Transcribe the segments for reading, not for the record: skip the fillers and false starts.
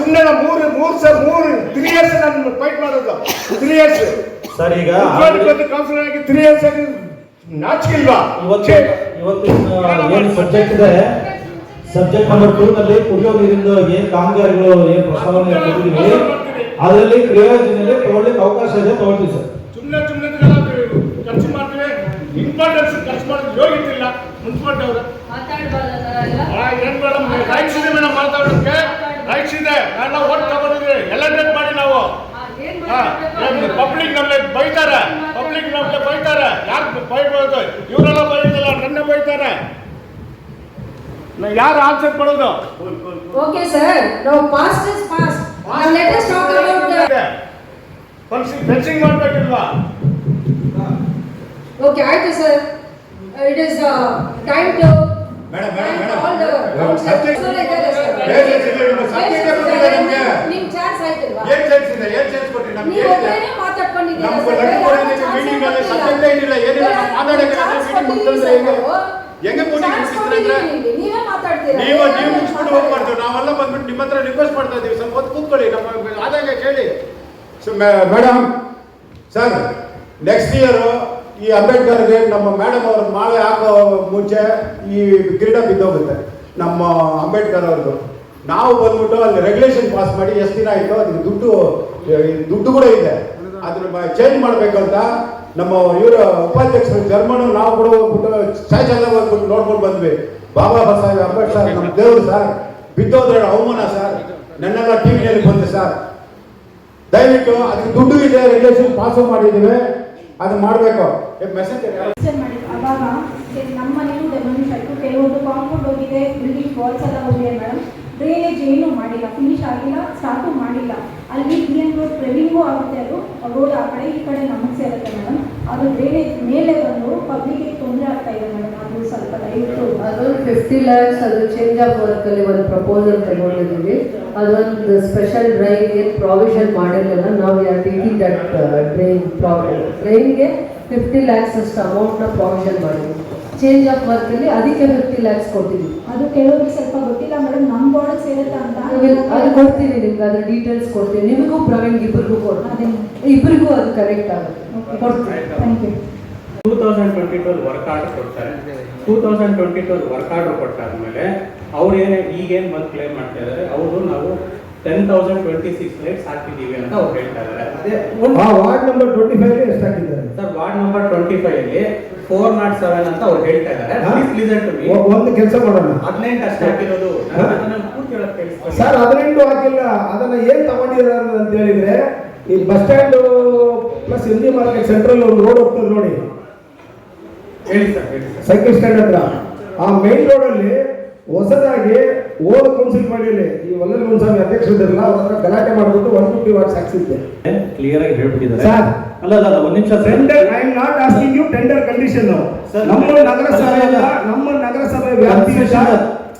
ಸುಮ್ಮನೆ ಮೂರು 3 years ನಾನು ಫೈಟ್ ಮಾಡೋದು 3 years ಸರ್. ಈಗ ಕೌನ್ಸಿಲರ್ ಆಗಿ 3 years ಆಗಿ ನಾಚಿಕಿಲ್ವಾ? ಏನು ಸಬ್ಜೆಕ್ಟ್ ಇದೆ, ಸಬ್ಜೆಕ್ಟ್ ನಂಬರ್ 2 ನಲ್ಲಿ ಕುಡಿಯೋ ನೀರಿಂದ ಏನ್ ಕಾಮಗಾರಿಗಳು ಏನ್ ಪ್ರಸ್ತಾವನೆ ಕೊಟ್ಟಿದ್ದೀವಿ ಅದರಲ್ಲಿ ಕ್ರಿಯಾಯೋಜನೆಯಲ್ಲಿ ತಗೊಳ್ಳಿಕ್ಕೆ ಅವಕಾಶ ಇದೆ, ತಗೊಳ್ತೀವಿ ಸರ್. ಸುಮ್ಮನೆ ಖರ್ಚು ಮಾಡ್ತೀವಿ, ಇಂಪಾರ್ಟೆನ್ಸ್ ಖರ್ಚು ಮಾಡೋದು ಯೋಗಿತಿಲ್ಲ ಮುನ್ಸಿಪಾಲಿಟಿ ಅವರು. ಏನ್ ಮೇಡಮ್ ರೈಟ್ಸ್ ಇದೆ ಮೇಡಮ್, ಮಾತಾಡೋದಕ್ಕೆ ರೈಟ್ಸ್ ಇದೆ. ಎಲ್ಲ ಓಟ್ ತಗೊಂಡಿದ್ವಿ, ಎಲೆಕ್ಟೆಡ್ ಮಾಡಿ ನಾವು. ಪಬ್ಲಿಕ್ ನಮ್ಗೆ ಬೈತಾರೆ, ಯಾರು ಬೈಬೋದು? ಇವರೆಲ್ಲ ಬೈದಿಲ್ಲ, ನನ್ನ ಬೈತಾರೆ. ಯಾರು ಆನ್ಸರ್ ಕೊಡೋದು? ಓಕೆ ಸರ್, ನಾವು past is past. Let us talk about fencing ಮಾಡಬೇಕಿಲ್ವಾ? ಓಕೆ ಆಯ್ತು sir. It is time to madam ನಿಮ್ ಚಾನ್ಸ್ ಆಯ್ತಲ್ವಾ? ಏನ್ ಚಾನ್ಸ್ ಇದೆ? ಏನ್ ಚಾನ್ಸ್ ಕೊಟ್ರಿ ನಮ್ಗೆ? ನೀವು ಒಬ್ಬರೇ ಮಾತಾಡ್ಕೊಂಡಿದ್ದೀರಾ ನಮ್ಮ ಸರ್. ಮೀಟಿಂಗ್ ಅಲ್ಲಿ ಸಬ್ಜೆಕ್ಟ್ ಏನಿಲ್ಲ, ಏನಿಲ್ಲ. ನಾವು ಮಾತಾಡಕ್ಕೆ ಮೀಟಿಂಗ್ ಮುಗಿಸಿದ್ರೆ ಹೆಂಗೆ ನೀವೇ ಮಾತಾಡ್ತೀರಾ? ನೀವು ಮುಗಿಸ್ಬಿಟ್ಟು ಹೋಗ್ಬಾರ್ದು. ನಾವೆಲ್ಲ ಬಂದ್ಬಿಟ್ಟು ನಿಮ್ಮ ಹತ್ರ ರಿಕ್ವೆಸ್ಟ್ ಮಾಡ್ತಾ ಇದೀವಿ, ಸ್ವಲ್ಪ ಹೊತ್ತು ಕೂತ್ಕೊಳ್ಳಿ, ನಮ್ಮ ಆದಾಯ ಕೇಳಿ. ಮೇಡಮ್ ಸರ್, ನೆಕ್ಸ್ಟ್ ಇಯರ್ ಈ ಅಂಬೇಡ್ಕರ್ಗೆ ನಮ್ಮ ಮೇಡಮ್ ಅವ್ರ ಮಾಲೆ ಹಾಕೋ ಮುಂಚೆ ಈ ಕಿರೀಟ ಬಿದ್ದೋಗುತ್ತೆ ನಮ್ಮ ಅಂಬೇಡ್ಕರ್ ಅವ್ರದ್ದು. ನಾವು ಬಂದ್ಬಿಟ್ಟು ಅಲ್ಲಿ ರೆಗ್ಯುಲೇಷನ್ ಪಾಸ್ ಮಾಡಿ ಎಷ್ಟು ದಿನ ಆಯಿತು, ಅದಕ್ಕೆ ದುಡ್ಡು ಕೂಡ ಇದೆ, ಅದನ್ನ ಚೇಂಜ್ ಮಾಡಬೇಕಂತ ನಮ್ಮ ಇವರು ಉಪಾಧ್ಯಕ್ಷರು ಜರ್ಮನ್ ನಾವು ಕೂಡ ಹೋಗ್ಬಿಟ್ಟು ಚಾಯ್ಚಲ್ಲ ಹೋಗ್ಬಿಟ್ಟು ನೋಡ್ಕೊಂಡು ಬಂದ್ವಿ. ಬಾಬಾ ಸಾಹೇಬ್ ಅಂಬೇಡ್ಕರ್ ನಮ್ಮ ದೇವರು ಸರ್, ಬಿದ್ದೋದ್ರೆ ಅವಮಾನ ಸರ್. ನನ್ನೆಲ್ಲ ಟಿವಿಯಲ್ಲಿ ಬಂದೆ ಸರ್. ದಯವಿಟ್ಟು ಅದಕ್ಕೆ ದುಡ್ಡು ಇದೆ, ರೆಗ್ಯುಲೇಷನ್ ಪಾಸು ಮಾಡಿದ್ದೀವಿ, ಅದು ಮಾಡಬೇಕು. ಮೆಸೇಜ್ ಅವಾಗ ನಮ್ಮ ಮನೆಯೂ ಡೆಮೊಲಿಷ್ ಆಯಿತು. ಕೆಲವೊಂದು ಕಾಂಪೌಂಡ್ ಹೋಗಿದೆ, ಬಿಲ್ಡಿಂಗ್ ವಾಲ್ಸ್ ಎಲ್ಲ ಹೋಗಿದೆ ಮೇಡಮ್. ಡ್ರೈನೇಜ್ ಏನೂ ಮಾಡಿಲ್ಲ, ಫಿನಿಶ್ ಆಗಿಲ್ಲ, ಸ್ಟಾರ್ಟು ಮಾಡಿಲ್ಲ. ಅಲ್ಲಿ BN ರೋಡ್ ಟ್ರೆವಿಂಗೂ ಆಗುತ್ತೆ, ಅದು ರೋಡ್ ಆ ಕಡೆ ಈ ಕಡೆ ನಮಗೆ ಸೇರುತ್ತೆ ಮೇಡಮ್. ಅದು ಡ್ರೈನೇಜ್ ಮೇಲೆ ಬಂದು ಪಬ್ಲಿಕ್ಗೆ ತೊಂದರೆ ಆಗ್ತಾ ಇದೆ ಮೇಡಮ್. ಅದು ಸ್ವಲ್ಪ ದಯವಿಟ್ಟು ಅದೊಂದು 50 lakhs ಅದು ಚೇಂಜ್ ಆಫ್ ವರ್ಕಲ್ಲಿ ಒಂದು ಪ್ರಪೋಸಲ್ ತಗೊಂಡಿದ್ದೀವಿ. ಅದೊಂದು ಸ್ಪೆಷಲ್ ಡ್ರೈನ್ಗೆ ಪ್ರಾವಿಷನ್ ಮಾಡಿರಲಿಲ್ಲ. ನಾವು ಯಾರು ಟೇಕಿಂಗ್ ದಟ್ ಡ್ರೈನ್ಗೆ 50 lakhs ಅಷ್ಟು ಅಮೌಂಟ್ನ ಪ್ರಾವಿಷನ್ ಮಾಡಿದ್ವಿ. ಚೇಂಜ್ ಆಫ್ ವರ್ಕಲ್ಲಿ ಅದಕ್ಕೆ 50 lakhs ಕೊಟ್ಟಿದ್ವಿ. ಅದು ಕೆಲವರಿಗೆ ಸ್ವಲ್ಪ ಗೊತ್ತಿಲ್ಲ ಮೇಡಮ್, ನಮ್ಮ ಬಾರ್ಡ್ ಸೇರುತ್ತೆ ಅಂತ. ಅದು ಕೊಡ್ತೀವಿ ನಿಮ್ಗೆ, ಅದ್ರ ಡೀಟೇಲ್ಸ್ ಕೊಡ್ತೀವಿ. ನಿಮಗೂ ಪ್ರವೀಣ್ ಇಬ್ಬರಿಗೂ ಕೊಡ್ತೀವಿ, ಇಬ್ಬರಿಗೂ ಅದು ಕರೆಕ್ಟ್ ಆಗುತ್ತೆ, ಕೊಡ್ತೀವಿ. Thank you. 2022 ವರ್ಕ್ ಆರ್ಡರ್ ಕೊಡ್ತಾರೆ. 2022 ವರ್ಕ್ ಆರ್ಡರ್ ಕೊಟ್ಟಾದ್ಮೇಲೆ ಅವ್ರು ಈಗೇನು ಬಂದು ಕ್ಲೇಮ್ ಮಾಡ್ತಾ ಇದ್ದಾರೆ, ಅವರು ನಾವು 10,026 ಲೈಟ್ಸ್ ಹಾಕಿದ್ದೀವಿ ಅಂತ ಅವ್ರು ಹೇಳ್ತಾ ಇದ್ದಾರೆ. ವಾರ್ಡ್ ನಂಬರ್ 25 ಎಷ್ಟು ಹಾಕಿದ್ದಾರೆ ಸರ್? ವಾರ್ಡ್ ನಂಬರ್ 25 ಅಲ್ಲಿ 407 ಅಂತ ಅವ್ರು ಹೇಳ್ತಾ ಇದ್ದಾರೆ. ಒಂದು ಕೆಲಸ ಮಾಡೋಣ, 18 ಅಷ್ಟೇ ಹಾಕಿರೋದು. ಪೂರ್ತಿ ಸರ್ 18 ಹಾಕಿಲ್ಲ. ಅದನ್ನ ಏನ್ ತಗೊಂಡಿದ್ದಾರೆ ಅಂತ ಹೇಳಿದ್ರೆ, ಈ bus stand plus Hindi market central ಒಂದು ರೋಡ್ ಹೋಗ್ತದೆ ನೋಡಿ, ಹೇಳಿ ಸರ್. ಸೈಕಲ್ ಸ್ಟ್ಯಾಂಡ್ ಹತ್ರ, ಆ ಮೇನ್ ರೋಡ್ ಅಲ್ಲಿ ಹೊಸದಾಗಿ ಓಲ್ಡ್ ಕೌನ್ಸಿಲ್ ಮಾಡಿಯಲ್ಲಿ ಈ ವಲ್ಲಲ್ ಮುನ್ಸ್ವಾಮಿ ಅಧ್ಯಕ್ಷರಿದ್ರಲ್ಲ, ಅವ್ರ ಹತ್ರ ಗಲಾಟೆ ಮಾಡಿಬಿಟ್ಟು 150 ವಾಟ್ಸ್ ಹಾಕ್ಸಿದ್ದೆ. ಕ್ಲಿಯರ್ ಆಗಿ ಹೇಳ್ಬಿಟ್ಟಿದ್ದಾರೆ ಸರ್. ಅಲ್ಲ ಒಂದು ನಿಮಿಷ. I am not asking you tender condition. ನಮ್ಮ ನಗರಸಭೆ ವ್ಯಾಪ್ತಿಯಿಂದ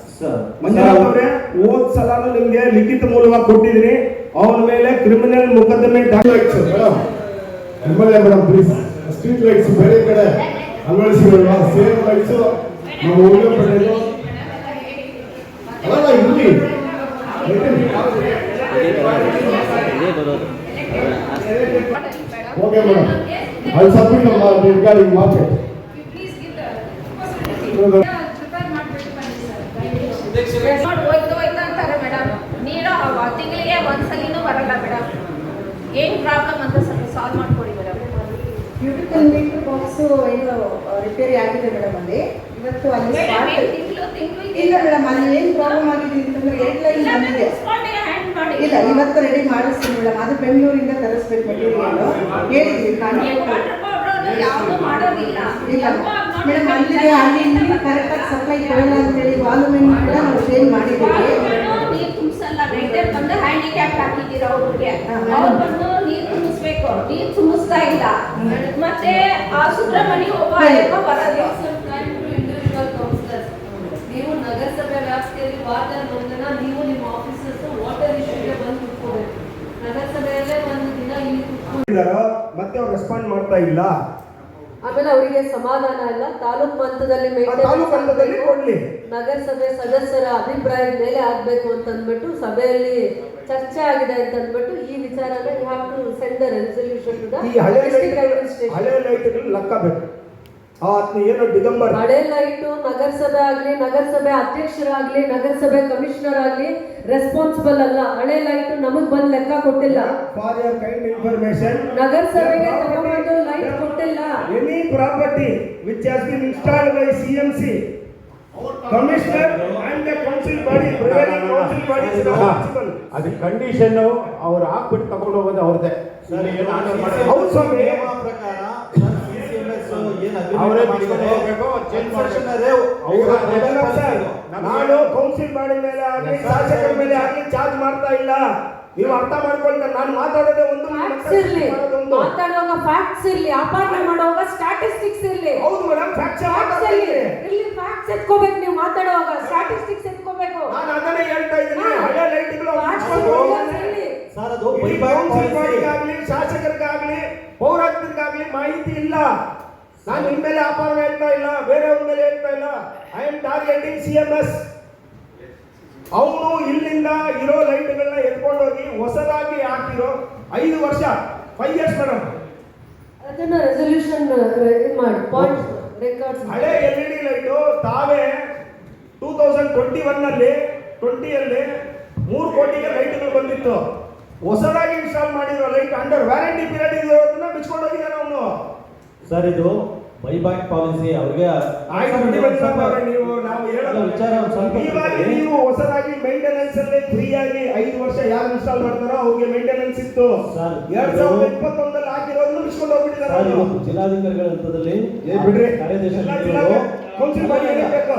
ಮಂಜುನಾಥ್ ಅವರೇ, ಹೋದ ಸಲ ನಿಮ್ಗೆ ಲಿಖಿತ ಮೂಲವಾಗಿ ಕೊಟ್ಟಿದ್ದೀನಿ. ಅವನ ಮೇಲೆ ಕ್ರಿಮಿನಲ್ ಮೊಕದ್ದಮೆ ಮೇಡಮ್ ಪ್ಲೀಸ್. ಸ್ಟ್ರೀಟ್ ಲೈಟ್ಸ್ ಬೇರೆ ಕಡೆ ಅಳವಡಿಸಿಕೊಳ್ಳುವ, ಸೇಮ್ ಲೈಟ್ಸ್ ನಮ್ಮ ಊರಿನ ಪಡೆಯಲು ಅಲ್ಲ ಇಲ್ಲಿ okay madam. I'll submit regarding market. ತಿಂಗಳಿಗೆ ಒಂದ್ಸಲಿನೂ ಬರಲ್ಲ ಮೇಡಮ್. ಏನ್ ಪ್ರಾಬ್ಲಮ್ ಅಂತ ಸಾಲ್ವ್ ಮಾಡ್ಕೊಡಿ ಮೇಡಮ್. ಬ್ಯೂಟಿಫುಲ್ ಮೀಟರ್ ಬಾಕ್ಸ್ ಏನು ರಿಪೇರಿ ಆಗಿದೆ ಮೇಡಮ್. ಅಲ್ಲಿ ಇವತ್ತು ಅಲ್ಲಿ ಇಲ್ಲ ಮೇಡಮ್, ಅಲ್ಲಿ ಏನು ಪ್ರಾಬ್ಲಮ್ ಆಗಿದೆ ಅಂತಂದ್ರೆ 8 ಲೈನ್ ಬಂದಿದೆ. ಇಲ್ಲ, ಇವತ್ತು ರೆಡಿ ಮಾಡಿಸ್ತೀನಿ ಮೇಡಮ್. ಅದು ಬೆಂಗಳೂರಿಂದ ತರಿಸ್ಬೇಕು ಮೆಟೀರಿಯಲ್ ಹೇಳಿದ್ವಿ. ಇಲ್ಲ ಮೇಡಮ್, ಅಲ್ಲಿಗೆ ಅಲ್ಲಿ ಕರೆಕ್ಟಾಗಿ ಸಪ್ಲೈ ಕೊಡಲ್ಲ ಅಂತೇಳಿ ವಾಲ್ಯೂಮ್ ಕೂಡ ನಾವು ಚೇಂಜ್ ಮಾಡಿದ್ದೀವಿ. ನೀರು ತುಂಬಿಸಲ್ಲ, ರೈತರು ಬಂದು ಹ್ಯಾಂಡಿಕ್ಯಾಪ್ ಹಾಕಿದ್ದೀರ ಅವ್ರಿಗೆ. ಅವ್ರು ಬಂದು ನೀರು ತುಂಬಿಸ್ಬೇಕು, ನೀರು ತುಂಬಿಸ್ತಾ ಇಲ್ಲ. ಮತ್ತೆ ಆ ಸುಬ್ರಹ್ಮಣ್ಯ ಒಬ್ಬ ಬರೋದು. ನೀವು ನಗರಸಭೆ ವ್ಯಾಪ್ತಿಯಲ್ಲಿ ವಾರ್ಡ್ ಒಂದಿನ ನೀವು ನಿಮ್ಮ ಆಫೀಸರ್ಸ್ ವಾಟರ್ ಇಶ್ಯೂಗೆ ಬಂದು ಕೂತ್ಕೋಬೇಕು. ನಗರಸಭೆಯಲ್ಲೇ ಒಂದು ದಿನ ಇಲ್ಲಿ ಮತ್ತೆ ಅವ್ರು ರೆಸ್ಪಾಂಡ್ ಮಾಡ್ತಾ ಇಲ್ಲ. ಆಮೇಲೆ ಅವರಿಗೆ ಸಮಾಧಾನ ಇಲ್ಲ, ತಾಲೂಕು ಹಂತದಲ್ಲಿ ತಾಲೂಕು ಹಂತದಲ್ಲಿ ಕೊಡ್ಲಿ. ನಗರಸಭೆ ಸದಸ್ಯರ ಅಭಿಪ್ರಾಯದ ಮೇಲೆ ಆಗ್ಬೇಕು ಅಂತ ಅಂದ್ಬಿಟ್ಟು ಸಭೆಯಲ್ಲಿ ಚರ್ಚೆ ಆಗಿದೆ ಅಂತ ಅಂದ್ಬಿಟ್ಟು ಈ ವಿಚಾರನ you have to send the resolution to the ಈ ಹಳೆ ಡಿಸ್ಟ್ರಿಕ್ಟ್ ಅಡ್ಮಿನಿಸ್ಟ್ರೇಷನ್. ಹಳೆ ಲೈಟ್ಗಳು ಲಕ್ಕಬೇಕು. ಏನೋ ಡಿಗಂಬರ್ ಹಳೆ ಲೈಟು ನಗರಸಭೆ ಆಗ್ಲಿ, ನಗರಸಭೆ ಅಧ್ಯಕ್ಷರಾಗ್ಲಿ, ನಗರಸಭೆ ಕಮಿಷನರ್ ಆಗ್ಲಿ ರೆಸ್ಪಾನ್ಸಿಬಲ್ ಅಲ್ಲ. ಹಳೆ ಲೈಟ್ ನಮಗ್ ಬಂದ್ ಲೆಕ್ಕ ಕೊಟ್ಟಿಲ್ಲ. ಫಾರ್ ಯುವರ್ ಕೈಂಡ್ ಇನ್ಫಾರ್ಮೇಶನ್, ನಗರಸಭೆಗೆ ತಗೊಂಡು ಲೈಟ್ ಕೊಟ್ಟಿಲ್ಲ. Any property which has been installed by CMC commissioner and the council body, presiding council body is responsible. ಅದು ಕಂಡೀಷನ್ ಅವ್ರು ಹಾಕ್ಬಿಟ್ಟು ತಗೊಂಡು ಹೋಗೋದು ಅವ್ರದ್ದೇ. ಹೌದು ಸ್ವಾಮಿ, ಅವರೇ ಬಿಡ್ಕೊಂಡು ಹೋಗ್ಬೇಕು, ಚೇಂಜ್ ನಾನು ಕೌನ್ಸಿಲ್ ಬಾಡಿ ಮೇಲೆ ಆಗಲಿ ಶಾಸಕರ ಮೇಲೆ ಆಗಲಿ ಚಾರ್ಜ್ ಮಾಡ್ತಾ ಇಲ್ಲ. ನೀವು ಅರ್ಥ ಮಾಡ್ಕೊಳ್ತಾರೆ. ನಾನು ಮಾತಾಡೋದೇ ಒಂದು, ಫ್ಯಾಕ್ಟ್ಸ್ ಇರ್ಲಿ, ಮಾತಾಡುವಾಗ ಫ್ಯಾಕ್ಟ್ಸ್ ಇರ್ಲಿ, ಅಪಾರ್ಟ್ಮೆಂಟ್ ಮಾಡುವಾಗ ಸ್ಟ್ಯಾಟಿಸ್ಟಿಕ್ಸ್ ಇರ್ಲಿ. ಹೌದು ಮೇಡಮ್, ಫ್ಯಾಕ್ಟ್ಸ್ ಇಲ್ಲಿ ಫ್ಯಾಕ್ಟ್ಸ್ ಎತ್ಕೋಬೇಕು. ನೀವು ಮಾತಾಡುವಾಗ ಸ್ಟ್ಯಾಟಿಸ್ಟಿಕ್ಸ್ ಎತ್ಕೋಬೇಕು. ನಾನು ಅದನ್ನೇ ಹೇಳ್ತಾ ಇದ್ದೀನಿ. ಹಳೆ ಲೈಟ್ಗಳು ಸರ್ ಅದು ಕೌನ್ಸಿಲ್ ಬಾಡಿಗಾಗ್ಲಿ ಶಾಸಕರಿಗಾಗ್ಲಿ ಪೌರಾತ್ಮರಿಗಾಗ್ಲಿ ಮಾಹಿತಿ ಇಲ್ಲ. ನಾನು ನಿಮ್ಮ ಮೇಲೆ ಆಪಾದನೆ ಹೇಳ್ತಾ ಇಲ್ಲ, ಬೇರೆಯವ್ರ ಮೇಲೆ ಹೇಳ್ತಾ ಇಲ್ಲ. I am targeting CMS. ಅವನು ಇಲ್ಲಿಂದ ಇರೋ ಲೈಟ್ಗಳನ್ನ ಎತ್ಕೊಂಡೋಗಿ ಹೊಸದಾಗಿ ಹಾಕಿರೋ 5 ವರ್ಷ 5 years ಮೇಡಮ್, ಅದನ್ನ ರೆಸಲ್ಯೂಷನ್ ಮಾಡಿ ಪಾಯಿಂಟ್ ರೆಕಾರ್ಡ್ಸ್. ಹಳೆ LED ಲೈಟು ತಾವೇ 2021 ನಲ್ಲಿ 20ಯಲ್ಲಿ 3 ಕೋಟಿಗೆ ಲೈಟ್ಗಳು ಬಂದಿತ್ತು. ಹೊಸದಾಗಿ ಇನ್ಸ್ಟಾಲ್ ಮಾಡಿರೋ ಲೈಟ್ ಅಂಡರ್ ವ್ಯಾರಂಟಿ ಪೀರಿಯಡ್ ಇರೋದನ್ನ ಬಿಚ್ಕೊಂಡು ಹೋಗಿದ್ದಾನೆ ಅವನು. ಸರ್ ಇದು ಬೈಬ್ಯಾಕ್ ಪಾಲಿಸಿ ಅವ್ರಿಗೆ ನೀವು ನಾವು ಹೇಳೋ ವಿಚಾರ ಸ್ವಲ್ಪ ನೀವು ಹೊಸದಾಗಿ ಮೇಂಟೆನೆನ್ಸ್ ಅಲ್ಲಿ ಫ್ರೀ ಆಗಿ 5 ವರ್ಷ ಯಾರು ಇನ್ಸ್ಟಾಲ್ ಮಾಡ್ತಾರೋ ಅವ್ರಿಗೆ ಮೇಂಟೆನೆನ್ಸ್ ಇತ್ತು. 2021 ಹಾಕಿರೋದನ್ನು ಬಿಚ್ಕೊಂಡು ಹೋಗ್ಬಿಟ್ಟಿದ್ದಾರೆ. ಜಿಲ್ಲಾಧಿಕಾರಿಗಳ ಹಂತದಲ್ಲಿ ಬಿಡ್ರಿ ಕಾರ್ಯದರ್ಶಿ ಕೌನ್ಸಿಲ್ ಬಾಡಿ ಏನಿರಬೇಕು,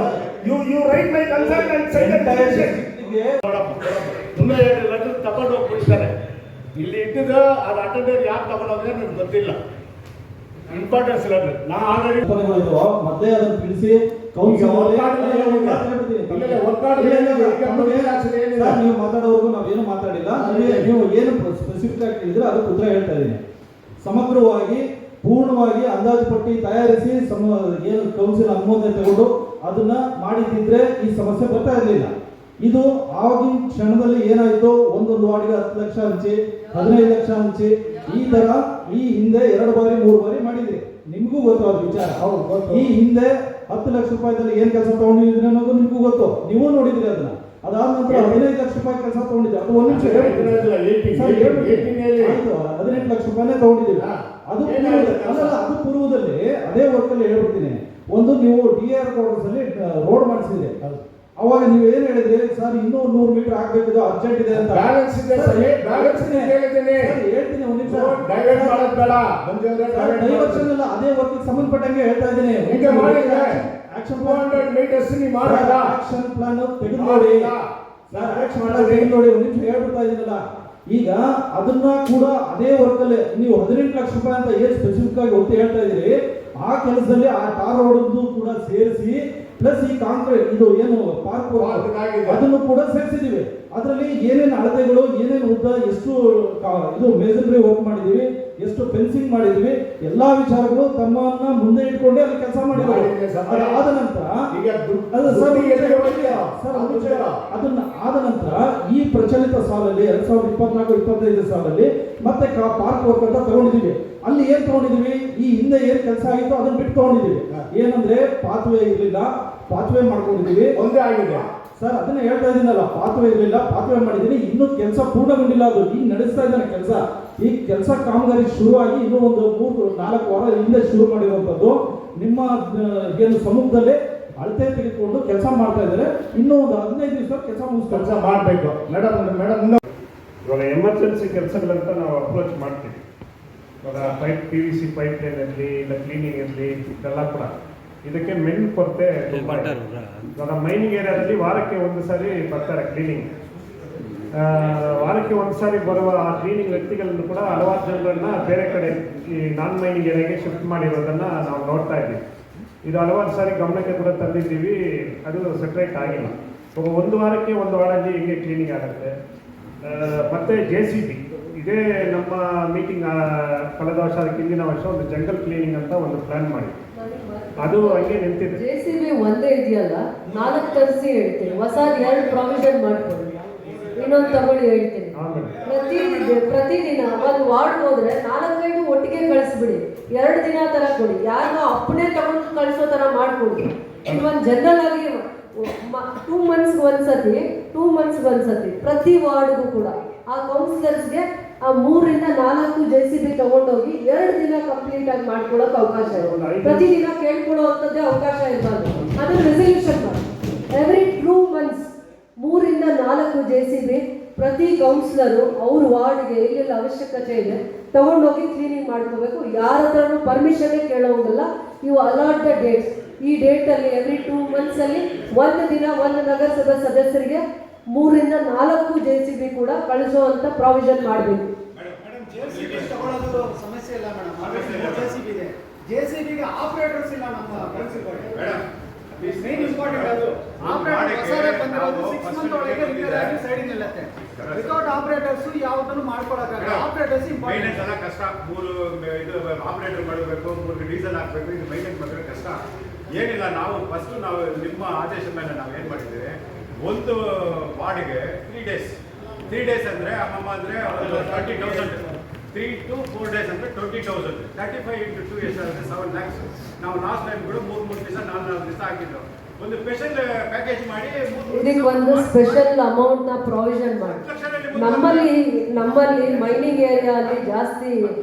you write my concern and send ತಗೊಂಡು ಹೋಗ್ಬಿಡ್ತಾರೆ. ಇಲ್ಲಿ ಇಟ್ಟಿದ್ದು ಅದು ಅಟೆಂಡರ್ ಯಾಕೆ ತಗೊಂಡು ಹೋದ್ರೆ ನನಗೆ ಗೊತ್ತಿಲ್ಲ. ಇಂಪಾರ್ಟೆನ್ಸ್ ಇಲ್ಲ. ನಾ ಆಲ್ರೆಡಿ ಮತ್ತೆ ಅದನ್ನು ತಿಳಿಸಿ ನೀವು ಮಾತಾಡೋರ್ಗು ನಾವೇನು ಮಾತಾಡಿಲ್ಲ. ನೀವು ಏನು ಸ್ಪೆಸಿಫಿಕ್ ಆಗಿ ಹೇಳಿದ್ರೆ ಅದಕ್ಕೆ ಉತ್ತರ ಹೇಳ್ತಾ ಇದ್ದೀನಿ. ಸಮಗ್ರವಾಗಿ ಪೂರ್ಣವಾಗಿ ಅಂದಾಜು ಪಟ್ಟಿ ತಯಾರಿಸಿ ಏನು ಕೌನ್ಸಿಲ್ ಅನುಮೋದನೆ ತಗೊಂಡು ಅದನ್ನ ಮಾಡಿದ್ದಿದ್ರೆ ಈ ಸಮಸ್ಯೆ ಬರ್ತಾ ಇರಲಿಲ್ಲ. ಇದು ಆಗಿನ ಕ್ಷಣದಲ್ಲಿ ಏನಾಯ್ತು, ಒಂದೊಂದು ವಾರ್ಡ್ಗೆ 10 ಲಕ್ಷ ಹಂಚಿ 15 ಲಕ್ಷ ಹಂಚಿ ಈ ತರ ಈ ಹಿಂದೆ 2 ಬಾರಿ 3 ಬಾರಿ ಮಾಡಿದ್ರಿ. ನಿಮಗೂ ಗೊತ್ತು ಅದು ವಿಚಾರ. ಈ ಹಿಂದೆ 10 ಲಕ್ಷ ರೂಪಾಯಿದಲ್ಲಿ ಏನ್ ಕೆಲಸ ತಗೊಂಡಿದ್ರಿ ಅನ್ನೋದು ನಿಮಗೂ ಗೊತ್ತು, ನೀವು ನೋಡಿದ್ರಿ ಅದನ್ನ. ಅದಾದ ನಂತರ 15 ಲಕ್ಷ ರೂಪಾಯಿ ಕೆಲಸ ತಗೊಂಡಿದ್ವಿ. ಅದು ಒಂದು ನಿಮಿಷ 18 ಲಕ್ಷ ರೂಪಾಯಿನೇ ತಗೊಂಡಿದ್ದೀವಿ. ಅದು ಅದು ಪೂರ್ವದಲ್ಲಿ ಅದೇ ವರ್ಕಲ್ಲಿ ಹೇಳ್ಬಿಡ್ತೀನಿ. ಒಂದು ನೀವು DAR ಕ್ವಾರ್ಟರ್ಸ್ ಅಲ್ಲಿ ರೋಡ್ ಮಾಡಿಸಿದ್ರಿ. ಅವಾಗ ನೀವು ಏನ್ ಹೇಳಿದ್ರಿ, ಸರ್ ಇನ್ನೂ 100 ಮೀಟರ್ ಆಗ್ಬೇಕಿದೆ, ಅರ್ಜೆಂಟ್ ಇದೆ ಅಂತ. ಹೇಳ್ತೀನಿ ಒಂದು ನಿಮಿಷ. ಡೈವರ್ಷನ್ ಅಲ್ಲ, ಅದೇ ವರ್ಕ್ ಸಂಬಂಧಪಟ್ಟಂಗೆ ಹೇಳ್ತಾ ಇದ್ದೀನಿ. ಆಕ್ಷನ್ ಪ್ಲಾನ್ ತೆಗೆದು ನೋಡಿ, ಆಕ್ಷನ್ ಪ್ಲಾನ್ ತೆಗೆದು ನೋಡಿ. ಒಂದು ನಿಮಿಷ ಹೇಳ್ಬಿಡ್ತಾ ಇದ್ದೀನಲ್ಲ. ಈಗ ಅದನ್ನ ಕೂಡ ಅದೇ ವರ್ಕಲ್ಲಿ ನೀವು 18 ಲಕ್ಷ ರೂಪಾಯಿ ಅಂತ ಏನು ಸ್ಪೆಸಿಫಿಕ್ ಆಗಿ ಒತ್ತಿ ಹೇಳ್ತಾ ಇದ್ದೀರಿ, ಆ ಕೆಲಸದಲ್ಲಿ ಆ ಟಾರ್ ರೋಡ್ ಕೂಡ ಸೇರಿಸಿ ಪ್ಲಸ್ ಈ ಕಾಂಕ್ರೀಟ್ ಇದು ಏನು ಪಾರ್ಕ್ ಅದನ್ನು ಕೂಡ ಸೇರಿಸಿದೀವಿ. ಅದರಲ್ಲಿ ಏನೇನು ಅಳತೆಗಳು, ಏನೇನು ಉದ್ದ, ಎಷ್ಟು ಇದು ಮೇಸನ್ರಿ ವರ್ಕ್ ಮಾಡಿದೀವಿ, ಎಷ್ಟು ಫೆನ್ಸಿಂಗ್ ಮಾಡಿದೀವಿ, ಎಲ್ಲಾ ವಿಚಾರಗಳು ತಮ್ಮನ್ನ ಮುಂದೆ ಇಟ್ಕೊಂಡೆ ಅಲ್ಲಿ ಕೆಲಸ ಮಾಡಿದ್ದೀವಿ. ಆದ ನಂತರ ಅದನ್ನ ಆದ ನಂತರ ಈ ಪ್ರಚಲಿತ ಸಾಲಲ್ಲಿ 2024-25 ಸಾಲಲ್ಲಿ ಮತ್ತೆ ಪಾರ್ಕ್ ವರ್ಕ್ ಅಂತ ತಗೊಂಡಿದೀವಿ. ಅಲ್ಲಿ ಏನ್ ತಗೊಂಡಿದೀವಿ, ಈ ಹಿಂದೆ ಏನ್ ಕೆಲಸ ಆಗಿತ್ತು ಅದನ್ನ ಬಿಟ್ಟು ತಗೊಂಡಿದೀವಿ. ಏನಂದ್ರೆ ಪಾತ್ವೇ ಇರ್ಲಿಲ್ಲ, ಪಾತ್ವೇ ಮಾಡ್ಕೊಂಡಿದೀವಿ. ಒಂದೇ ಆಗಿದೆ ಸರ್, ಅದನ್ನ ಹೇಳ್ತಾ ಇದ್ದೀನಲ್ಲ. ಪಾತ್ವೇ ಇರಲಿಲ್ಲ, ಪಾತ್ವೇ ಮಾಡಿದೀನಿ. ಇನ್ನೂ ಕೆಲಸ ಪೂರ್ಣಗೊಂಡಿಲ್ಲ, ಅದು ಈಗ ನಡೆಸ್ತಾ ಇದ್ದಾನೆ ಕೆಲಸ. ಈ ಕೆಲಸ ಕಾಮಗಾರಿ ಶುರುವಾಗಿ ಇನ್ನೂ ಒಂದು 3-4 ವಾರ ಹಿಂದೆ ಶುರು ಮಾಡಿರುವಂತದ್ದು. ನಿಮ್ಮ ಏನು ಸಮ್ಮುಖದಲ್ಲೇ ಅಳತೆ ತೆಗೆದುಕೊಂಡು ಕೆಲಸ ಮಾಡ್ತಾ ಇದ್ದಾರೆ. ಇನ್ನೂ ಒಂದು 15 ದಿವಸ ಕೆಲಸ ಮಾಡಬೇಕು ಮೇಡಮ್. ಇವಾಗ ಎಮರ್ಜೆನ್ಸಿ ಕೆಲಸಗಳಂತ ನಾವು ಅಪ್ರೋಚ್ ಮಾಡ್ತೀವಿ. ಇವಾಗ PVC ಪೈಪ್ ಲೈನ್ ಇರಲಿ, ಇಲ್ಲ ಕ್ಲೀನಿಂಗ್ ಇರಲಿ, ಇದೆಲ್ಲ ಕೂಡ ಇದಕ್ಕೆ ಮೆನ್ ಕೊರತೆ ತುಂಬ. ಇವಾಗ ಮೈನಿಂಗ್ ಏರಿಯಾದಲ್ಲಿ ವಾರಕ್ಕೆ 1 ಸಾರಿ ಬರ್ತಾರೆ ಕ್ಲೀನಿಂಗ್. ವಾರಕ್ಕೆ 1 ಸಾರಿ ಬರುವ ಆ ಕ್ಲೀನಿಂಗ್ ವ್ಯಕ್ತಿಗಳನ್ನು ಕೂಡ ಹಲವಾರು ಜನರನ್ನ ಬೇರೆ ಕಡೆ ಈ ನಾನ್ ಮೈನಿಂಗ್ ಏರಿಯಾಗೆ ಶಿಫ್ಟ್ ಮಾಡಿರೋದನ್ನ ನಾವು ನೋಡ್ತಾ ಇದ್ದೀವಿ. ಇದು ಹಲವಾರು ಸಾರಿ ಗಮನಕ್ಕೆ ಕೂಡ ತಂದಿದ್ದೀವಿ, ಅದು ಸೆಟ್ರೇಟ್ ಆಗಿಲ್ಲ. 1 ವಾರಕ್ಕೆ 1 ವಾರ್ಡಲ್ಲಿ ಹಿಂಗೆ ಕ್ಲೀನಿಂಗ್ ಆಗುತ್ತೆ. ಮತ್ತು JCB ಇದೇ ನಮ್ಮ ಮೀಟಿಂಗ್ ಕಳೆದ ವರ್ಷ ಅದಕ್ಕೆ ಹಿಂದಿನ ವರ್ಷ ಒಂದು ಜಂಗಲ್ ಕ್ಲೀನಿಂಗ್ ಅಂತ ಒಂದು ಪ್ಲಾನ್ ಮಾಡಿ ಅದು ಹಂಗೆ ನಿಂತಿದೆ. JCB ಒಂದೇ ಇದೆಯಲ್ಲ, 4 ತರಿಸಿ ಹೇಳ್ತೀನಿ, ಹೊಸ 2 ಪ್ರಾವಿಷನ್ ಮಾಡ್ಕೊಳ್ಳಿ, ಇನ್ನೊಂದು ತಗೊಳ್ಳಿ ಹೇಳ್ತೀನಿ. ಪ್ರತಿದಿನ ಒಂದು ವಾರ್ಡ್ ಹೋದ್ರೆ 4-5 ಒಟ್ಟಿಗೆ ಕಳಿಸ್ಬಿಡಿ, 2 ದಿನ ತರ ಕೊಡಿ, ಯಾರನ್ನೋ ಅಪ್ಪನೇ ತಗೊಂಡು ಕಳಿಸೋ ತರ ಮಾಡ್ಕೊಡಿ. ಇದು ಒಂದು ಜನರಲ್ ಆಗಿ 2 ಮಂತ್ಸ್ಗೆ ಒಂದ್ಸತಿ ಪ್ರತಿ ವಾರ್ಡ್ಗೂ ಕೂಡ ಆ ಕೌನ್ಸಿಲರ್ಸ್ಗೆ ಆ 3-4 JCB ತಗೊಂಡೋಗಿ 2 ದಿನ ಕಂಪ್ಲೀಟ್ ಆಗಿ ಮಾಡ್ಕೊಳ್ಳೋಕೆ ಅವಕಾಶ ಇದೆ. ಪ್ರತಿದಿನ ಕೇಳ್ಕೊಳ್ಳುವಂಥದ್ದೇ ಅವಕಾಶ ಇರಬಾರ್ದು. ಅದನ್ನು ರೆಸಲ್ಯೂಷನ್ ಮಾಡಿ ಎವ್ರಿ 2 ಮಂತ್ಸ್ 3-4 JCB ಪ್ರತಿ ಕೌನ್ಸಿಲರು ಅವ್ರ ವಾರ್ಡ್ಗೆ ಎಲ್ಲೆಲ್ಲ ಅವಶ್ಯಕತೆ ಇದೆ ತಗೊಂಡೋಗಿ ಕ್ಲೀನಿಂಗ್ ಮಾಡ್ಕೋಬೇಕು. ಯಾರ ಹತ್ರನೂ ಪರ್ಮಿಷನ್ನೇ ಕೇಳೋಂಗಿಲ್ಲ. ಇವು ಅಲಾಟ್ ದ ಡೇಟ್ಸ್. ಈ ಡೇಟಲ್ಲಿ ಎವ್ರಿ 2 ಮಂತ್ಸಲ್ಲಿ 1 ದಿನ 1 ನಗರಸಭಾ ಸದಸ್ಯರಿಗೆ 3-4 JCB ಕೂಡ ಕಳಿಸುವಂತ ಪ್ರಾವಿಷನ್ ಮಾಡಬೇಕು. ಸಮಸ್ಯೆ ಇಲ್ಲ ಮೇಡಮ್. JCB ಆಪರೇಟರ್ಸ್ ಇಲ್ಲ ನಮ್ಮ ಮೇನ್ ಇಂಪಾರ್ಟೆಂಟ್ ಅದು. ಆಪರೇಟರ್ ಹೊಸದೇ ಬಂದಿರೋದು 6 ಮಂತ್ ಒಳಗೆ ರಿಪೇರ್ ಆಗಿ ಸೈಡಿಂಗ್ ನಿಲ್ಲುತ್ತೆ. ವಿತೌಟ್ ಆಪರೇಟರ್ಸ್ ಯಾವುದನ್ನು ಮಾಡ್ಕೊಳಕ್ಕಾಗಲ್ಲ. ಆಪರೇಟರ್ಸ್ ಮೇಂಟೆನೆನ್ಸ್ ಎಲ್ಲ ಕಷ್ಟ. 3 ಇದು ಆಪರೇಟರ್ ಮಾಡಬೇಕು, 3 ಡೀಸೆಲ್ ಹಾಕಬೇಕು, ಇದು ಮೇಂಟೈನ್ ಮಾಡಿದ್ರೆ ಕಷ್ಟ. ಏನಿಲ್ಲ, ನಾವು ಫಸ್ಟ್ ನಾವು ನಿಮ್ಮ ಆದೇಶ ಮೇಲೆ ನಾವು ಏನು ಮಾಡಿದ್ದೀವಿ, ಒಂದು ವಾರ್ಡ್ಗೆ 3 days ಅಂದರೆ ಅಮ್ಮಮ್ಮ ಅಂದರೆ 30,000, 3 to 4 days ಅಂದರೆ 20,000, 35 into 2 ಎಷ್ಟಾಗುತ್ತೆ 7 lakhs. ನಾವು ಲಾಸ್ಟ್ ಟೈಮ್ ಕೂಡ 3 ದಿವಸ 4 ದಿವಸ ಹಾಕಿದ್ದು. ಒಂದು ಸ್ಪೆಷಲ್ ಪ್ಯಾಕೇಜ್ ಮಾಡಿ ಇದಕ್ಕೆ ಒಂದು ಸ್ಪೆಷಲ್ ಅಮೌಂಟ್ ನ ಪ್ರಾವಿಷನ್ ಮಾಡಿ. ನಮ್ಮಲ್ಲಿ ಮೈನಿಂಗ್ ಏರಿಯಾ ಅಲ್ಲಿ ಜಾಸ್ತಿ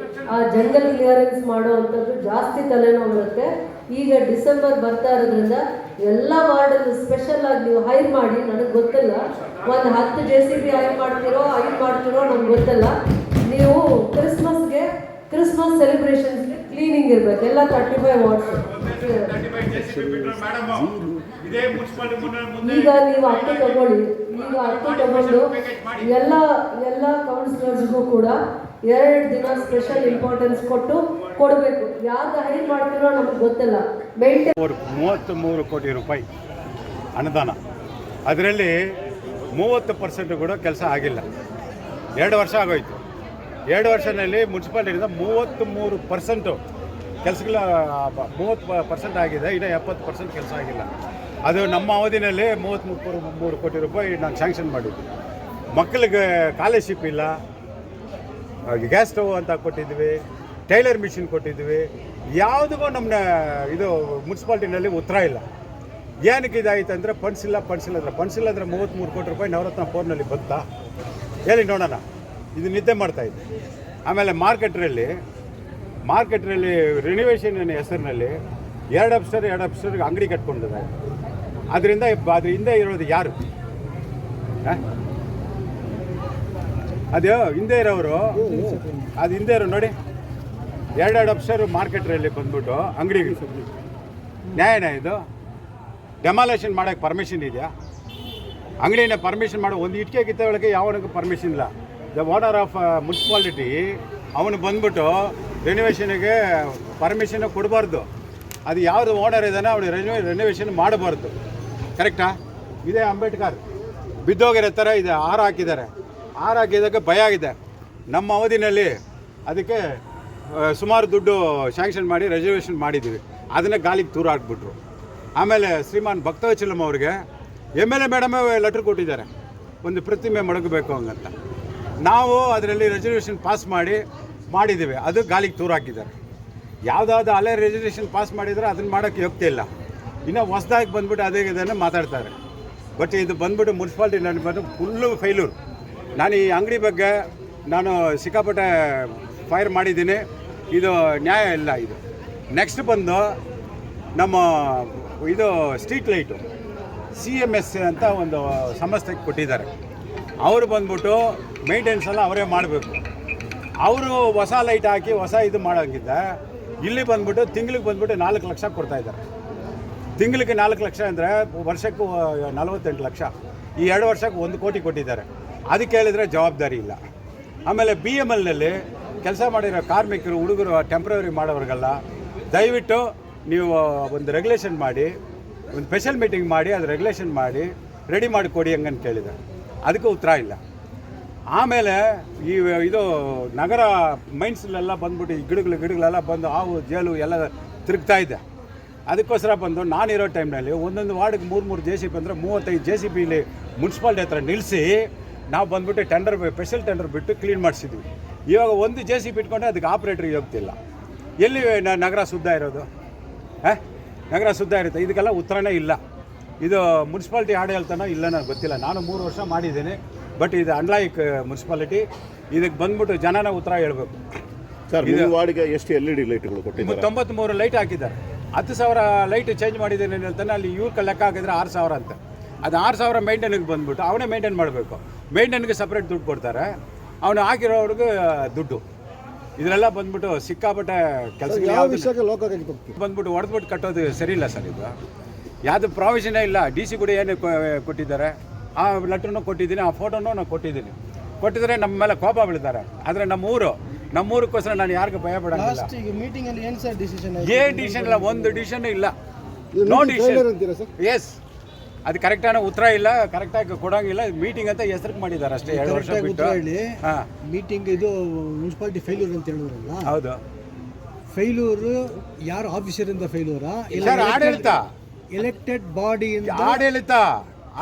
ಆ ಜಂಗಲ್ ಕ್ಲಿಯರೆನ್ಸ್ ಮಾಡುವಂಥದ್ದು ಜಾಸ್ತಿ ತಲೆನೋವು ಇರುತ್ತೆ. ಈಗ ಡಿಸೆಂಬರ್ ಬರ್ತಾ ಇರೋದ್ರಿಂದ ಎಲ್ಲ ವಾರ್ಡಲ್ಲಿ ಸ್ಪೆಷಲ್ ಆಗಿ ನೀವು ಹೈರ್ ಮಾಡಿ. ನನಗೆ ಗೊತ್ತಿಲ್ಲ, ಒಂದು 10 JCB ಹೈರ್ ಮಾಡ್ತಿರೋ ನಮ್ಗೆ ಗೊತ್ತಿಲ್ಲ. ನೀವು ಕ್ರಿಸ್ಮಸ್ ಸೆಲೆಬ್ರೇಷನ್ಸ್ಗೆ ಕ್ಲೀನಿಂಗ್ ಇರಬೇಕು ಎಲ್ಲ 35 ವಾರ್ಡ್ಸ್. ಈಗ ನೀವು 10 ತಗೊಳ್ಳಿ. ಈಗ 10 ತಗೊಂಡು ಎಲ್ಲ ಕೌನ್ಸಿಲರ್ಸ್ಗೂ ಕೂಡ 2 ದಿನ ಸ್ಪೆಷಲ್ ಇಂಪಾರ್ಟೆನ್ಸ್ ಕೊಡಬೇಕು. ಯಾವ್ದು ಹೈರ್ ಮಾಡ್ತಿರೋ ನಮ್ಗೆ ಗೊತ್ತಿಲ್ಲ. 33 ಕೋಟಿ ರೂಪಾಯಿ ಅನುದಾನ. ಅದರಲ್ಲಿ 30% ಕೂಡ ಕೆಲಸ ಆಗಿಲ್ಲ. 2 ವರ್ಷ ಆಗೋಯ್ತು. 2 ವರ್ಷದಲ್ಲಿ ಮುನ್ಸಿಪಾಲಿಟಿಯಿಂದ 33% ಕೆಲಸಗಳ 30% ಆಗಿದೆ. ಇನ್ನು 70% ಕೆಲಸ ಆಗಿಲ್ಲ. ಅದು ನಮ್ಮ ಅವಧಿನಲ್ಲಿ 33 ಕೋಟಿ ರೂಪಾಯಿ ನಾನು ಸ್ಯಾಂಕ್ಷನ್ ಮಾಡಿದ್ದೆ. ಮಕ್ಕಳಿಗೆ ಸ್ಕಾಲರ್ಶಿಪ್ ಇಲ್ಲ, ಗ್ಯಾಸ್ ಸ್ಟವ್ ಅಂತ ಕೊಟ್ಟಿದ್ವಿ, ಟೈಲರ್ ಮಿಷಿನ್ ಕೊಟ್ಟಿದ್ವಿ. ಯಾವುದಿಗೂ ನಮ್ಮ ಇದು ಮುನ್ಸಿಪಾಲ್ಟಿನಲ್ಲಿ ಉತ್ತರ ಇಲ್ಲ. ಏನಕ್ಕೆ ಇದಾಯಿತು ಅಂದರೆ ಫಂಡ್ಸ್ ಇಲ್ಲ ಅಂದರೆ 33 ಕೋಟಿ ರೂಪಾಯಿ ನವರತ್ನ ಫೋರ್ನಲ್ಲಿ ಬಂತಾ ಹೇಳಿ ನೋಡೋಣ. ಇದು ನಿದ್ದೆ ಮಾಡ್ತಾಯಿದ್ದೆ. ಆಮೇಲೆ ಮಾರ್ಕೆಟ್ರಲ್ಲಿ ರಿನಿವೇಷನ್ ಹೆಸರಿನಲ್ಲಿ 2 ಅಪ್ಸ್ಟರ್ಗೆ ಅಂಗಡಿ ಕಟ್ಕೊಂಡಿದ್ದಾರೆ. ಅದ್ರ ಹಿಂದೆ ಇರೋದು ಯಾರು? ಅದು ಹಿಂದೆ ಇರೋರು ನೋಡಿ, 2 ಅಪ್ಸ್ಟರ್ ಮಾರ್ಕೆಟ್ರಲ್ಲಿ ಬಂದ್ಬಿಟ್ಟು ಅಂಗಡಿಗೆ ನ್ಯಾಯನ ಇದು? ಡೆಮಾಲೇಷನ್ ಮಾಡೋಕ್ಕೆ ಪರ್ಮಿಷನ್ ಇದೆಯಾ? ಅಂಗಡಿನ ಪರ್ಮಿಷನ್ ಮಾಡೋ ಒಂದು ಇಟ್ಟಿಗೆ ಕಿತ್ತೊಳಗೆ ಯಾವನಿಗೂ ಪರ್ಮಿಷನ್ ಇಲ್ಲ. ದ ಓನರ್ ಆಫ್ ಮುನ್ಸಿಪಾಲಿಟಿ ಅವನು ಬಂದ್ಬಿಟ್ಟು ರೆನೋವೇಷನ್ಗೆ ಪರ್ಮಿಷನ್ ಕೊಡಬಾರ್ದು. ಅದು ಯಾವುದು ಓನರ್ ಇದ್ದಾನೆ ಅವನು ರೆನೋವೇಷನ್ ಮಾಡಬಾರ್ದು. ಕರೆಕ್ಟಾ? ಇದೇ ಅಂಬೇಡ್ಕರ್ ಬಿದ್ದೋಗಿರೋ ಥರ ಇದೆ. ಹಾಕಿದ್ದಾರೆ. ಹಾಕಿದ್ದಕ್ಕೆ ಭಯ ಆಗಿದೆ. ನಮ್ಮ ಅವಧಿನಲ್ಲಿ ಅದಕ್ಕೆ ಸುಮಾರು ದುಡ್ಡು ಸ್ಯಾಂಕ್ಷನ್ ಮಾಡಿ ರೆಸರ್ವೇಷನ್ ಮಾಡಿದ್ದೀವಿ. ಅದನ್ನೇ ಗಾಲಿಗೆ ತೂರು ಹಾಕ್ಬಿಟ್ರು. ಆಮೇಲೆ ಶ್ರೀಮಾನ್ ಭಕ್ತವಚಲಂ ಅವ್ರಿಗೆ MLA ಮೇಡಮೇ ಲೆಟ್ರ್ ಕೊಟ್ಟಿದ್ದಾರೆ, ಒಂದು ಪ್ರತಿಮೆ ಮಡಗಬೇಕು ಹಂಗಂತ. ನಾವು ಅದರಲ್ಲಿ ರೆಸರ್ವೇಷನ್ ಪಾಸ್ ಮಾಡಿದ್ದೀವಿ. ಅದು ಗಾಲಿಗೆ ತೂರು ಹಾಕಿದ್ದಾರೆ. ಯಾವುದಾದ್ರು ಅಲ್ಲೇ ರೆಸರ್ವೇಷನ್ ಪಾಸ್ ಮಾಡಿದರೆ ಅದನ್ನು ಮಾಡೋಕ್ಕೆ ಯೋಗ್ಯತೆ ಇಲ್ಲ. ಇನ್ನು ಹೊಸದಾಗಿ ಬಂದ್ಬಿಟ್ಟು ಅದೇ ಇದನ್ನು ಮಾತಾಡ್ತಾರೆ. ಬಟ್ ಇದು ಬಂದ್ಬಿಟ್ಟು ಮುನ್ಸಿಪಾಲ್ಟಿ ನನ್ನ ಬಂದು ಫುಲ್ಲು ಫೈಲೂರು. ನಾನು ಈ ಅಂಗಡಿ ಬಗ್ಗೆ ಸಿಕ್ಕಾಪಟ್ಟೆ ಫೈರ್ ಮಾಡಿದ್ದೀನಿ. ಇದು ನ್ಯಾಯ ಇಲ್ಲ. ಇದು ನೆಕ್ಸ್ಟ್ ಬಂದು ನಮ್ಮ ಇದು ಸ್ಟ್ರೀಟ್ ಲೈಟು CMS ಅಂತ ಒಂದು ಸಂಸ್ಥೆಗೆ ಕೊಟ್ಟಿದ್ದಾರೆ. ಅವರು ಬಂದ್ಬಿಟ್ಟು ಮೇಂಟೆನೆನ್ಸ್ ಎಲ್ಲ ಅವರೇ ಮಾಡಬೇಕು. ಅವರು ಹೊಸ ಲೈಟ್ ಹಾಕಿ ಹೊಸ ಇದು ಮಾಡೋಂಗಿದ್ದ. ಇಲ್ಲಿ ಬಂದ್ಬಿಟ್ಟು ತಿಂಗಳಿಗೆ ಬಂದ್ಬಿಟ್ಟು 4 ಲಕ್ಷ ಕೊಡ್ತಾಯಿದ್ದಾರೆ. ತಿಂಗಳಿಗೆ 4 ಲಕ್ಷ ಅಂದರೆ ವರ್ಷಕ್ಕೂ 48 ಲಕ್ಷ. ಈ 2 ವರ್ಷಕ್ಕೆ 1 ಕೋಟಿ ಕೊಟ್ಟಿದ್ದಾರೆ. ಅದಕ್ಕೆ ಹೇಳಿದರೆ ಜವಾಬ್ದಾರಿ ಇಲ್ಲ. ಆಮೇಲೆ BMLನಲ್ಲಿ ಕೆಲಸ ಮಾಡಿರೋ ಕಾರ್ಮಿಕರು, ಹುಡುಗರು, ಟೆಂಪ್ರವರಿ ಮಾಡೋರಿಗೆಲ್ಲ ದಯವಿಟ್ಟು ನೀವು ಒಂದು ರೆಗ್ಯುಲೇಷನ್ ಮಾಡಿ, ಒಂದು ಸ್ಪೆಷಲ್ ಮೀಟಿಂಗ್ ಮಾಡಿ ಅದು ರೆಗ್ಯುಲೇಷನ್ ಮಾಡಿ ರೆಡಿ ಮಾಡಿ ಕೊಡಿ ಹಂಗಂತ ಕೇಳಿದ್ದಾರೆ. ಅದಕ್ಕೆ ಉತ್ತರ ಇಲ್ಲ. ಆಮೇಲೆ ಇದು ನಗರ ಮೈನ್ಸ್ಲೆಲ್ಲ ಬಂದ್ಬಿಟ್ಟು ಈ ಗಿಡಗಳೆಲ್ಲ ಬಂದು ಹಾವು ಜೇಲು ಎಲ್ಲ ತಿರುಗ್ತಾ ಇದೆ. ಅದಕ್ಕೋಸ್ಕರ ಬಂದು ನಾನಿರೋ ಟೈಮ್ನಲ್ಲಿ ಒಂದೊಂದು ವಾರ್ಡ್ಗೆ 3 JCB ಅಂದರೆ 35 JCB ಇಲ್ಲಿ ಮುನ್ಸಿಪಾಲ್ಟಿ ಹತ್ರ ನಿಲ್ಲಿಸಿ ನಾವು ಬಂದ್ಬಿಟ್ಟು ಸ್ಪೆಷಲ್ ಟೆಂಡರ್ ಬಿಟ್ಟು ಕ್ಲೀನ್ ಮಾಡಿಸಿದ್ವಿ. ಇವಾಗ ಒಂದು JCB ಇಟ್ಕೊಂಡ್ರೆ ಅದಕ್ಕೆ ಆಪ್ರೇಟ್ರಿಗೆ ಹೋಗ್ತಿಲ್ಲ. ಎಲ್ಲಿ ನಗರ ಶುದ್ಧ ಇರೋದು? ನಗರ ಶುದ್ಧ ಇರುತ್ತೆ. ಇದಕ್ಕೆಲ್ಲ ಉತ್ತರನೇ ಇಲ್ಲ. ಇದು ಮುನ್ಸಿಪಾಲ್ಟಿ ಆಡಳಿತನೋ ಇಲ್ಲ ನನಗೆ ಗೊತ್ತಿಲ್ಲ. ನಾನು 3 ವರ್ಷ ಮಾಡಿದ್ದೀನಿ. ಬಟ್ ಇದು ಅನ್ಲೈಕ್ ಮುನ್ಸಿಪಾಲಿಟಿ. ಇದಕ್ಕೆ ಬಂದ್ಬಿಟ್ಟು ಜನನ ಉತ್ತರ ಹೇಳ್ಬೇಕು. ಸರ್, ಇದು ವಾರ್ಡ್ಗೆ ಎಷ್ಟು LED ಲೈಟ್ಗಳು ಕೊಟ್ಟಿದ್ದಾರೆ? 93 ಲೈಟ್ ಹಾಕಿದ್ದಾರೆ. 10,000 ಲೈಟ್ ಚೇಂಜ್ ಮಾಡಿದ್ದೇನೆ ಹೇಳ್ತಾನೆ. ಅಲ್ಲಿ ಇವ್ರ ಲೆಕ್ಕ ಹಾಕಿದ್ರೆ 6,000 ಅಂತ. ಅದು 6,000 ಮೇಂಟೈನ್ಗೆ ಬಂದ್ಬಿಟ್ಟು ಅವನೇ ಮೇಂಟೈನ್ ಮಾಡಬೇಕು. ಮೇಂಟೈನ್ಗೆ ಸಪ್ರೇಟ್ ದುಡ್ಡು ಕೊಡ್ತಾರೆ. ಅವನು ಹಾಕಿರೋರಿಗೆ ದುಡ್ಡು. ಇದರೆಲ್ಲ ಬಂದ್ಬಿಟ್ಟು ಸಿಕ್ಕಾಪಟ್ಟೆ ಕೆಲಸ ಬಂದ್ಬಿಟ್ಟು ಹೊಡೆದ್ಬಿಟ್ಟು ಕಟ್ಟೋದು ಸರಿ ಇಲ್ಲ ಸರ್. ಇದು ಯಾವುದು ಪ್ರಾವಿಷನೇ ಇಲ್ಲ. DC ಕೂಡ ಏನು ಕೊಟ್ಟಿದ್ದಾರೆ, ಆ ಲೆಟ್ರನ್ನು ಕೊಟ್ಟಿದ್ದೀನಿ, ಆ ಫೋಟೋನು ನಾನು ಕೊಟ್ಟಿದ್ದೀನಿ. ಕೊಟ್ಟಿದ್ರೆ ನಮ್ಮ ಮೇಲೆ ಕೋಪ ಬೀಳ್ತಾರೆ. ಆದರೆ ನಮ್ಮೂರಕ್ಕೋಸ್ಕರ ನಾನು ಯಾರಿಗೂ ಭಯ ಪಡೋಂಗಿಲ್ಲ. ಏನು ಡಿಸಿಷನ್ ಇಲ್ಲ, ಒಂದು ಡಿಸಿಷನ್ ಇಲ್ಲ. No decision. ಎಸ್, ಅದು ಕರೆಕ್ಟಾன ಉತ್ತರ ಇಲ್ಲ, ಕರೆಕ್ಟಾಗಿ ಕೊಡೋಂಗಿಲ್ಲ. ಮೀಟಿಂಗ್ ಅಂತ ಹೆಸರಿಗೆ ಮಾಡಿದ್ದಾರೆ ಅಷ್ಟೇ. 2 ವರ್ಷ ಬಿಟ್ಟು. ಹಾಂ, ಮೀಟಿಂಗ್ ಇದು ಮುನ್ಸಿಪಾಲಿಟಿ ಫೇಲ್ಯೂರ್ ಅಂತ ಹೇಳಿದ್ರಲ್ಲ. ಹೌದು. ಫೇಲ್ಯೂರು ಯಾರು ಆಫೀಸರಿಂದ ಫೇಲ್ಯೂರಾ? ಸರ್, ಆಡಳಿತ, ಎಲೆಕ್ಟೆಡ್ ಬಾಡಿ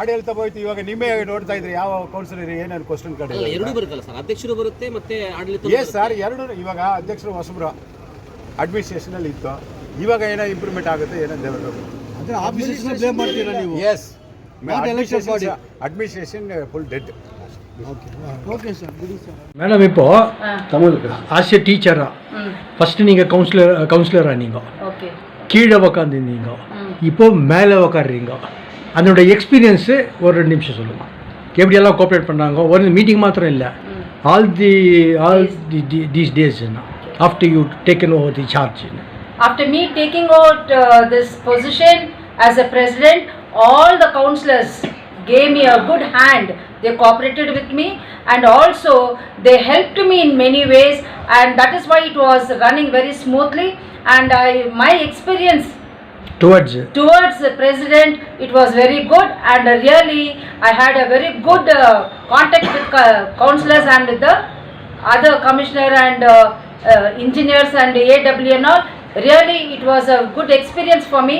ಆಡಳಿತ ಹೋಯ್ತು. ಇವಾಗ ನಿಮ್ಮೇ ನೋಡ್ತಾ ಇದ್ರೆ ಯಾವ ಕೌನ್ಸಿಲರ್ ಏನೇನು ಕ್ವಶನ್ ಕಡೆ ಎರಡು ಬರುತ್ತಲ್ಲ ಸರ್, ಅಧ್ಯಕ್ಷರು ಬರುತ್ತೆ ಮತ್ತೆ ಆಡಳಿತ. ಎಸ್ ಸರ್, ಎರಡು. ಇವಾಗ ಅಧ್ಯಕ್ಷರು ಹೊಸಬ್ರು ಅಡ್ಮಿನಿಸ್ಟ್ರೇಷನಲ್ಲಿ ಇತ್ತು. ಇವಾಗ ಏನೋ ಇಂಪ್ರೂವ್ಮೆಂಟ್ ಆಗುತ್ತೆ, ಏನೋ ಡೆವಲಪ್. ಅಂದ್ರೆ ಆಫೀಸರ್ಸ್ನ ಬ್ಲೇಮ್ ಮಾಡ್ತೀರಾ ನೀವು? Yes, administration full dead. Okay sir. Madam, இப்போ ஆஸ் எ டீச்சரா ஃபர்ஸ்ட் நீங்க கவுன்சிலரா நீங்க கீழே உக்காந்துருந்தீங்க, இப்போ மேலே உக்காடுறீங்க. அதோட எக்ஸ்பீரியன்ஸு ஒரு 2 நிமிஷம் சொல்லுங்க. எப்படியெல்லாம் கோஆப்ரேட் பண்ணாங்க? ஒரு மீட்டிங் மாத்திரம் இல்லை, all these days after you taken over the charge. After me taking out this position as a president, all the councillors gave me a good hand. They cooperated with me and also they helped me in many ways, and that is why it was running very smoothly. And my experience towards the president, it was very good, and really I had a very good contact with councillors and with the other commissioner and engineers and AW and all. Really it was a good experience for me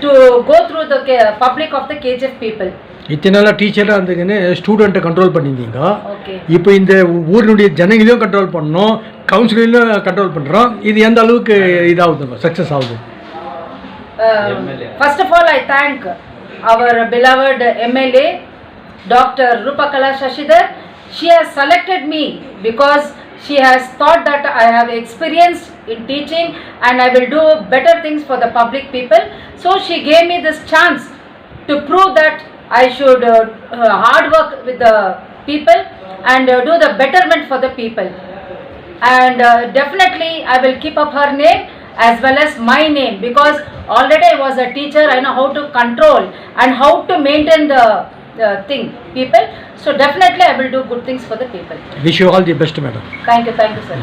to go through the public of the KGF people. இத்தனை டீச்சராக இருந்தீங்கன்னு ஸ்டூடெண்ட்டை control பண்ணியிருந்தீங்க. Okay. இப்போ இந்த ஊரினுடைய ஜனங்களையும் control பண்ணணும், கவுன்சிலையும் control பண்ணுறோம். இது எந்த அளவுக்கு இதாகுதுங்க, சக்ஸஸ் ஆகுது? First of all, I thank our beloved MLA, Dr. Rupakala Shashidhar. She has selected me because she has thought that I have experience in teaching and I will do better things for the public people. So she gave me this chance to prove that I should hard work with the people and do the betterment for the people. And definitely I will keep up her name as well as my name, because already I was a teacher. I know how to control and how to maintain the people. So definitely I will do good things for the people. Wish you all the best, madam. Thank you sir.